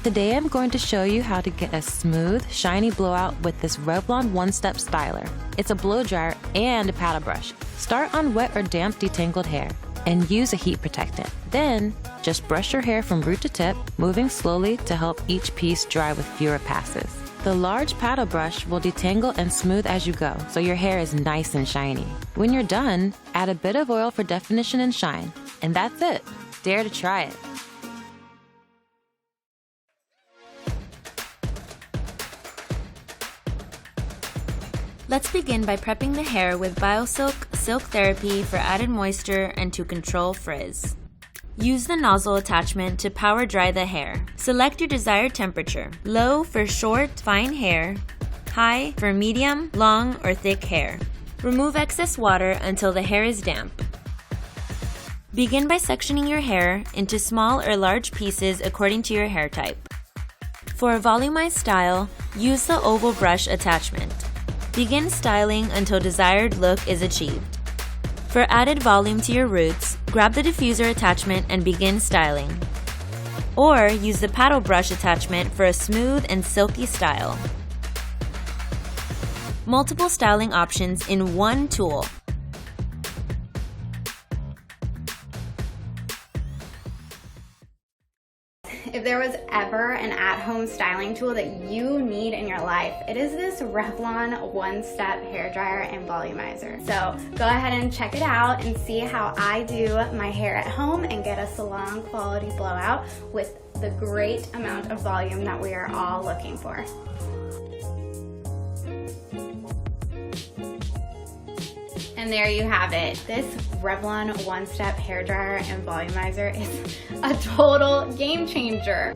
Today I'm going to show you how to get a smooth, shiny blowout with this Revlon One Step styler. It's a blow dryer and a paddle brush. Start on wet or damp detangled hair and use a heat protectant. Then, just brush your hair from root to tip, moving slowly to help each piece dry with fewer passes. The large paddle brush will detangle and smooth as you go, so your hair is nice and shiny. When you're done, add a bit of oil for definition and shine. And that's it. Dare to try it. Let's begin by prepping the hair with BioSilk Silk Therapy for added moisture and to control frizz. Use the nozzle attachment to power dry the hair. Select your desired temperature. Low for short, fine hair. High for medium, long, or thick hair. Remove excess water until the hair is damp. Begin by sectioning your hair into small or large pieces according to your hair type. For a volumized style, use the oval brush attachment. Begin styling until desired look is achieved. For added volume to your roots, grab the diffuser attachment and begin styling. Or use the paddle brush attachment for a smooth and silky style. Multiple styling options in one tool. If there was ever an at-home styling tool that you need in your life, it is this Revlon One Step hairdryer and volumizer. So go ahead and check it out and see how I do my hair at home and get a salon quality blowout with the great amount of volume that we are all looking for. And there you have it. This Revlon One Step hairdryer and volumizer is a total game changer.